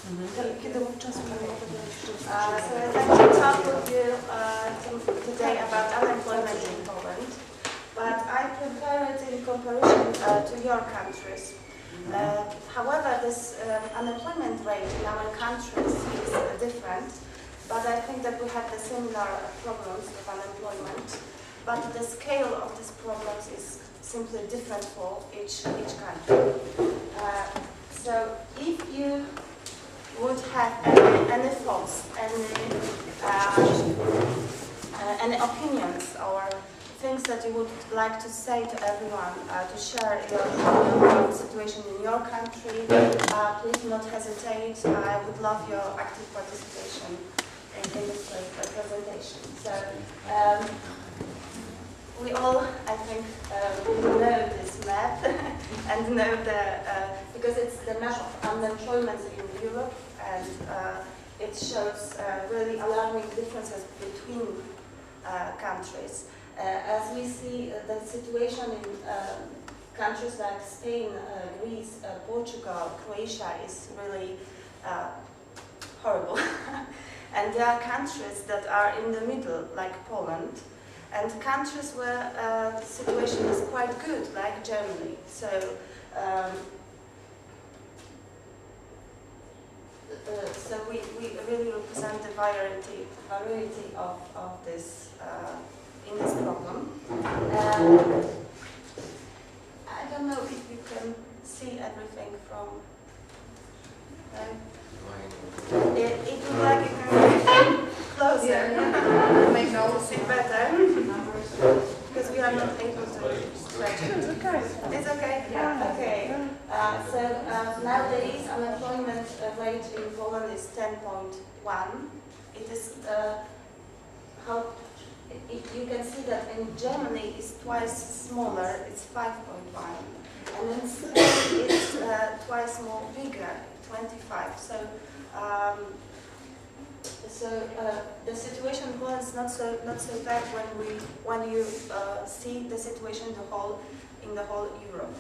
So I'd like to talk with you today about unemployment in Poland, but I prepare it in comparison to your countries. However, this unemployment rate in our countries is different, but I think that we have the similar problems with unemployment, but the scale of these problems is simply different for each country. So if you would have any thoughts, any opinions or things that you would like to say to everyone, to share your situation in your country, please not hesitate. I would love your active participation in this presentation. So we all, I think, know this map and know because it's the map of unemployment in Europe, and it shows really alarming differences between countries. As we see, the situation in countries like Spain, Greece, Portugal, Croatia is really horrible. And there are countries that are in the middle, like Poland, and countries where the situation is quite good, like Germany. So, so we really represent the variety of this in this problem. I don't know if you can see everything from. It would like you can closer. Make all see better. Because we are not able to stretch it. It's okay. It's okay? Yeah. Okay. So nowadays unemployment rate in Poland is 10.1. It is you can see that in Germany it's twice smaller, it's 5.1. And in Spain it's twice more bigger, 25. So the situation in Poland is not so bad when you see the situation in the whole Europe.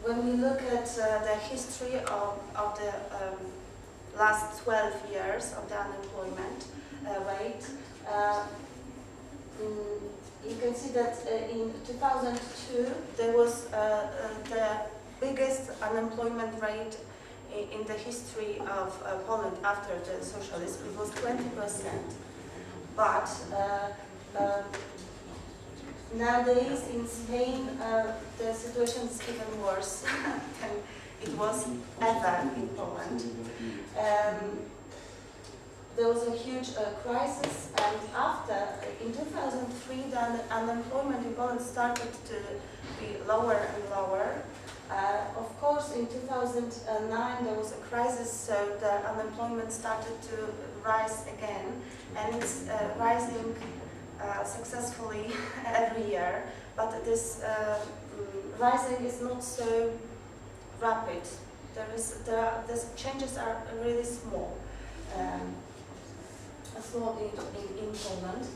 When we look at the history of the last 12 years of the unemployment rate, you can see that in 2002 there was the biggest unemployment rate in the history of Poland after the socialism. It was 20%. But nowadays in Spain the situation is even worse than it was ever in Poland. There was a huge crisis, and in 2003, the unemployment in Poland started to be lower and lower. Of course, in 2009 there was a crisis, so the unemployment started to rise again, and it's rising successfully every year. But this rising is not so rapid. The changes are really small. In Poland.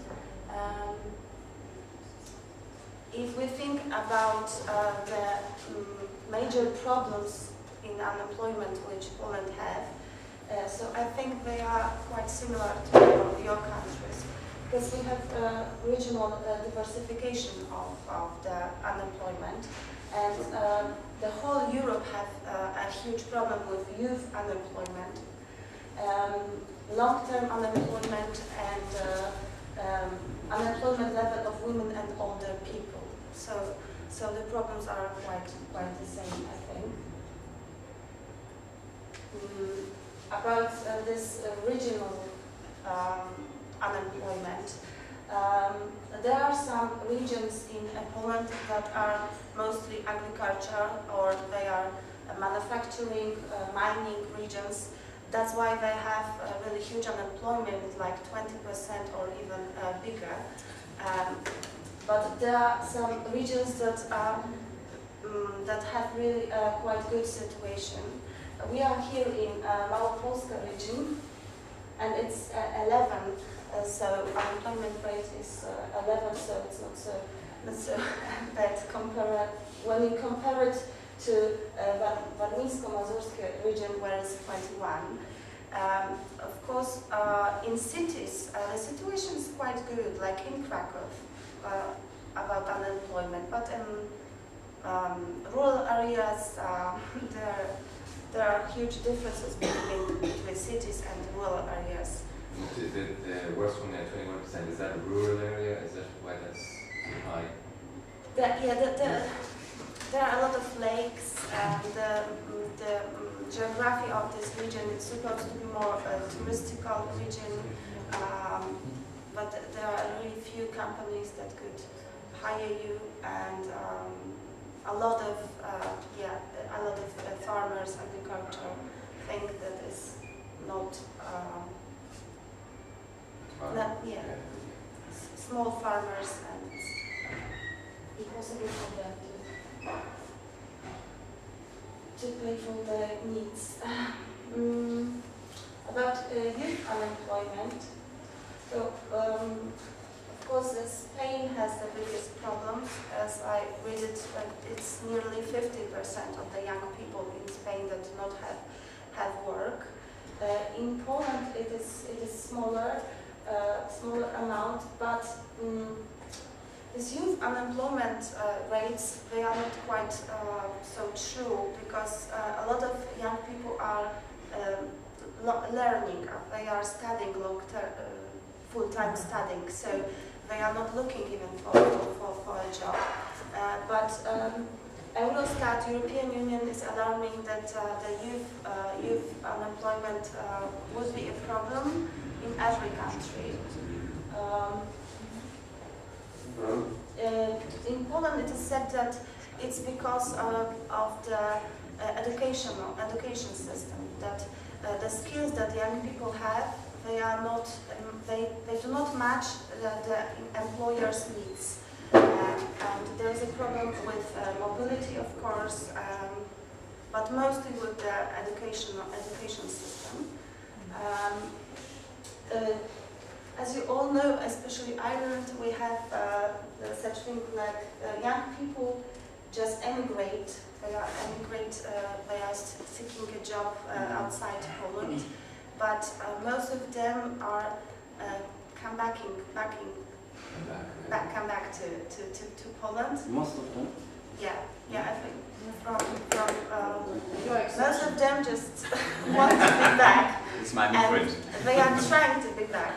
If we think about the major problems in unemployment which Poland have, so I think they are quite similar to your countries, because we have regional diversification of the unemployment, and the whole Europe have a huge problem with youth unemployment. Long-term unemployment and unemployment level of women and older people. So the problems are quite the same, I think. About this regional unemployment, there are some regions in Poland that are mostly agriculture, or they are manufacturing, mining regions. That's why they have really huge unemployment, like 20% or even bigger. But there are some regions that have really quite good situation. We are here in Małopolska region, and it's 11. So unemployment rate is 11. So it's not so bad when you compare it to Warmińsko-Mazurskie region, where it's 21. Of course, in cities, the situation is quite good, like in Krakow, about unemployment. But in rural areas, there are huge differences between cities and rural areas. The worst one there, 21%, is that a rural area? Is that why that's so high? There are a lot of lakes, and the geography of this region is supposed to be more a touristical region, but there are really few companies that could hire you, and a lot of farmers, agriculture think that is not small farmers, and it's impossible for them to pay for their needs. About youth unemployment, so of course Spain has the biggest problems. As I read it, it's nearly 50% of the young people in Spain that do not have work. In Poland it is smaller amount, but these youth unemployment rates, they are not quite so true, because a lot of young people are learning. They are studying full-time studying, so they are not looking even for a job. But Eurostat, European Union, is alarming that the youth unemployment would be a problem in every country. In Poland, it is said that it's because of the education system, that the skills that young people have, they do not match the employer's needs. And there is a problem with mobility, of course, but mostly with the education system. As you all know, especially Ireland, we have such thing like young people just emigrate. They are seeking a job outside Poland, but most of them are come back to Poland. Most of them? Yeah, I think most of them just want to be back. It's my new friend. They are trying to be back,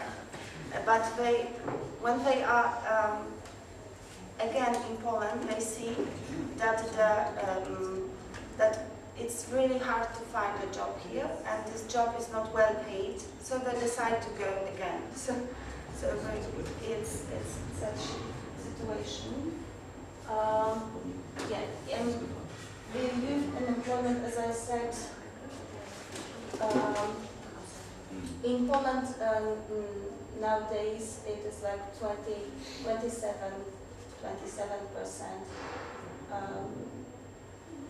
but when they are again in Poland, they see that that it's really hard to find a job here, and this job is not well paid, so they decide to go again. So it's such situation. And the youth unemployment, as I said, in Poland nowadays it is like 27%.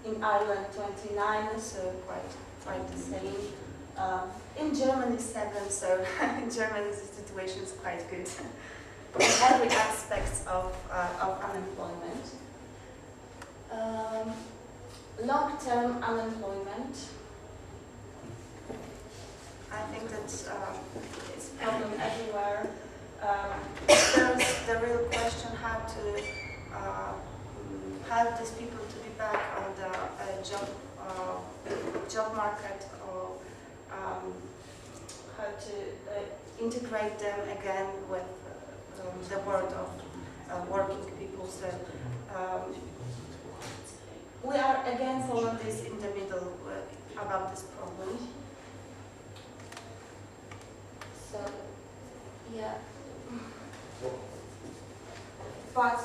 In Ireland 29%, so quite the same. In Germany 7%, so in Germany the situation is quite good in every aspect of unemployment. Long-term unemployment. I think that it's a problem everywhere. There's the real question how to help these people to be back on the job market, or how to integrate them again with the world of working people. So we are again Poland is in the middle about this problem. So yeah, but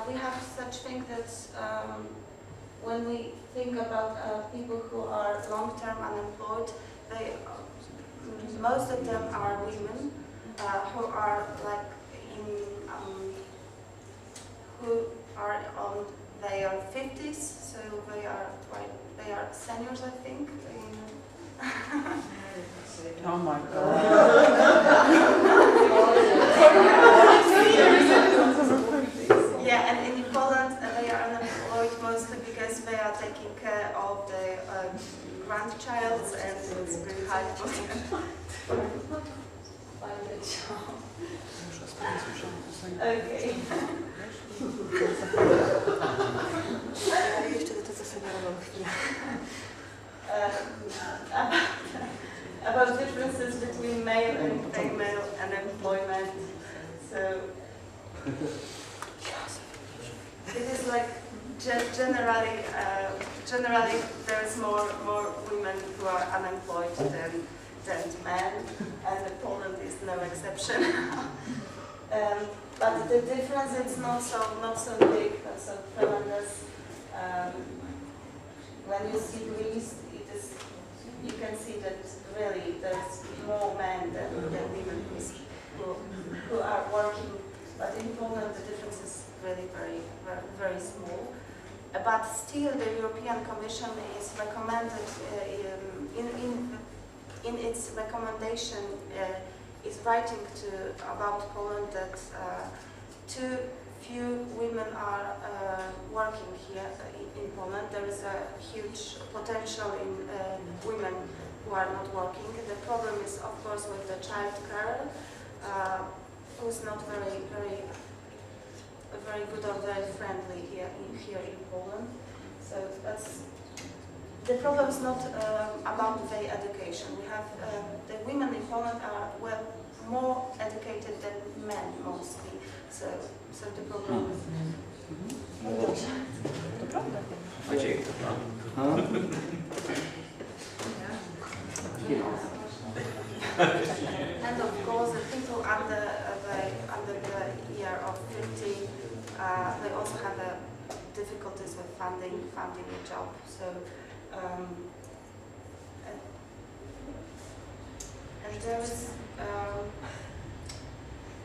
we have such thing that when we think about people who are long-term unemployed, most of them are women who are like who are on their 50s, so they are seniors, I think. Oh my God. Yeah, and in Poland they are unemployed mostly because they are taking care grandchild, and it's very hard for them to find a job. Okay. About differences between male and female unemployment. So it is like generally there's more women who are unemployed than men, and Poland is no exception. But the difference is not so big, not so tremendous. When you see Greece, you can see that really there's more men than women who are working. But in Poland, the difference is really very small. But still, the European Commission is recommended in its recommendation is writing about Poland that too few women are working here in Poland. There is a huge potential in women who are not working. The problem is, of course, with the child care, who's not very good or very friendly here in Poland. So the problem is not about their education. We have the women in Poland are more educated than men mostly. So the problem is. And of course, the people under the year of 50, they also have difficulties with finding a job. So, and there is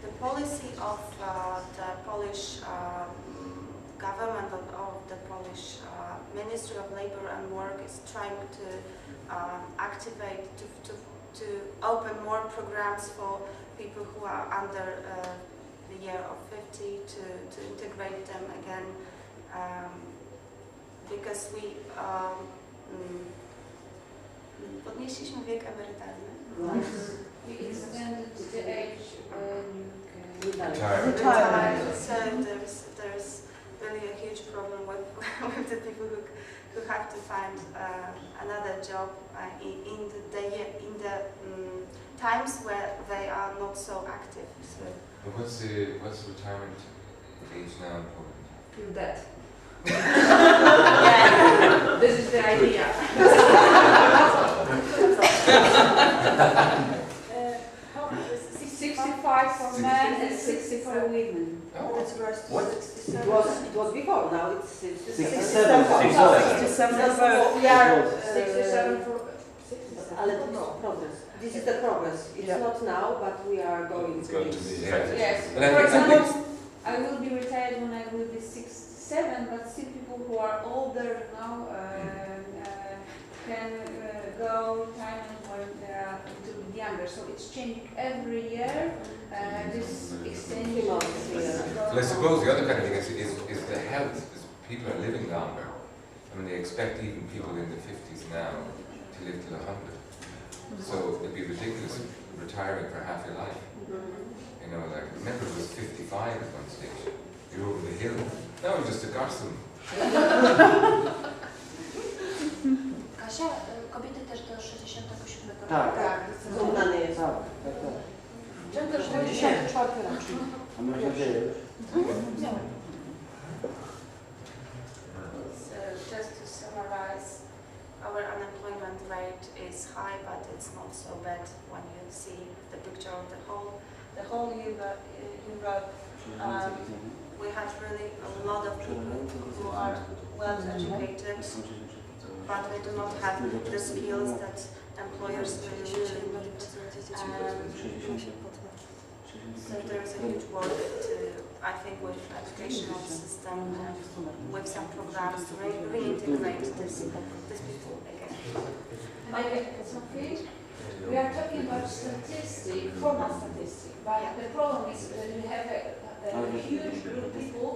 the policy of the Polish government of the Polish Ministry of Labor and Work is trying to activate to open more programs for people who are under the year of 50 to integrate them again, because we podnieśliśmy wiek emerytalny. We extended the age when you can retire. So there's really a huge problem with the people who have to find another job in the times where they are not so active. So. What's the retirement age now in Poland? feel that. Yeah. This is the idea. 65 for men and 60 for women. That's right. What? It was before, now it's 67. 67 for Ale to no, progress. This is the progress. It's not now, but we are going to be. Yes. But I For think- example, I will be retired when I will be 67, but still people who are older now can go retirement when they are a little bit younger. So it's changing every year. This extension. Well, I suppose the other kind of thing is the health. Is people are living longer. I mean, they expect even people in the 50s now to live till 100. So it'd be ridiculous retiring for half your life. You know, like, remember it was 55 at one stage. You're over the hill. Now I'm just a garson. Kasia, kobiety też do 67 roku. Tak, zrównany jest. Czym też 64 A masz nadzieję już? So just to summarize, our unemployment rate is high, but it's not so bad when you see the picture of the whole Europe. We have really a lot of people who are well educated, but we do not have the skills that employers really need. So there is a huge work to, I think, with educational system and with some programs to reintegrate these people again. And I get something. We are talking about statistic, formal statistic, but the problem is that we have a huge group of people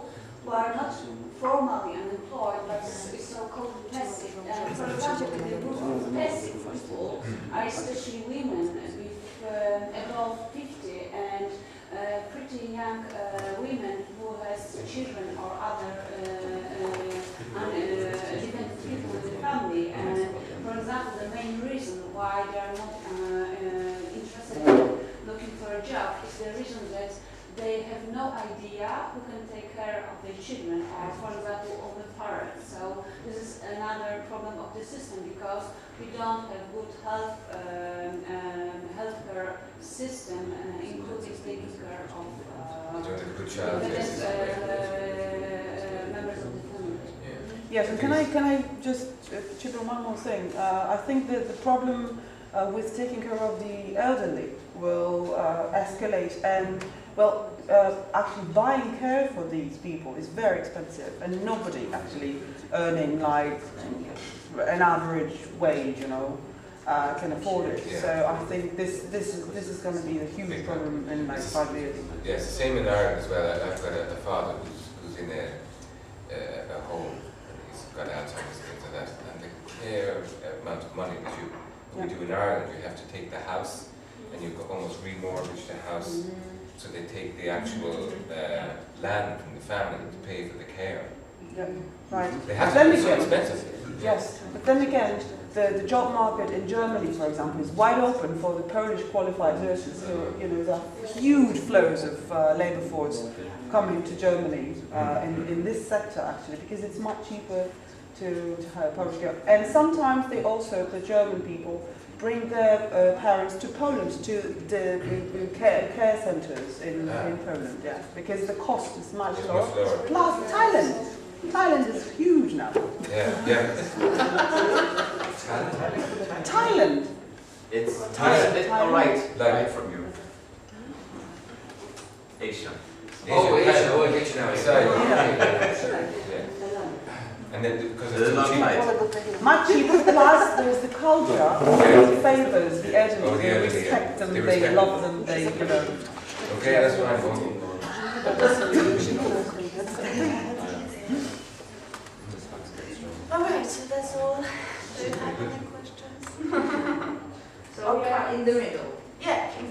who are not formally unemployed, but is so-called passive. And for example, the group of passive people are especially women with above 50 and pretty young women who has children or other dependent people in the family. And for example, the main reason why they are not interested in looking for a job is the reason that they have no idea who can take care of their children, or for example, of the parents. So this is another problem of the system, because we don't have good healthcare system, including taking care of good child care system. members of the family. Yes, and can I just chip in one more thing? I think that the problem with taking care of the elderly will escalate, and well, actually buying care for these people is very expensive, and nobody actually earning like an average wage, you know, can afford it. Yeah. So I think this is going to be a huge problem in like 5 years. Yes, the same in Ireland as well. I've got a father who's in a home, and he's got Alzheimer's and things like that. And the care amount of money that we do in Ireland, you have to take the house and you almost remortgage the house. So they take the actual land from the family to pay for the care. Yeah, right. They have But to then be so again, expensive. yes, but then again, the job market in Germany, for example, is wide open for the Polish qualified nurses. So, you know, there are huge flows of labour force coming to Germany in this sector, actually, because it's much cheaper to hire Polish girls. And sometimes they also, the German people, bring their parents to Poland, to the care centres in Poland, yeah, because the cost is much It's lower. much lower. Plus Thailand. Thailand is huge now. Yeah. Thailand. It's Thailand. Thailand. All right. Like from you. Asia. Asia, Asia. oh, Asia now. Sorry. Yeah. And then because it's It's too not cheap. tight. Much cheaper, plus there's the culture that favours the elderly. Oh, the They elderly, respect yeah. them, They they respect love them. them, they, you know. Okay, that's fine. Go on. Alright, so that's all. Do you have any questions? So we are in the middle. Yeah, in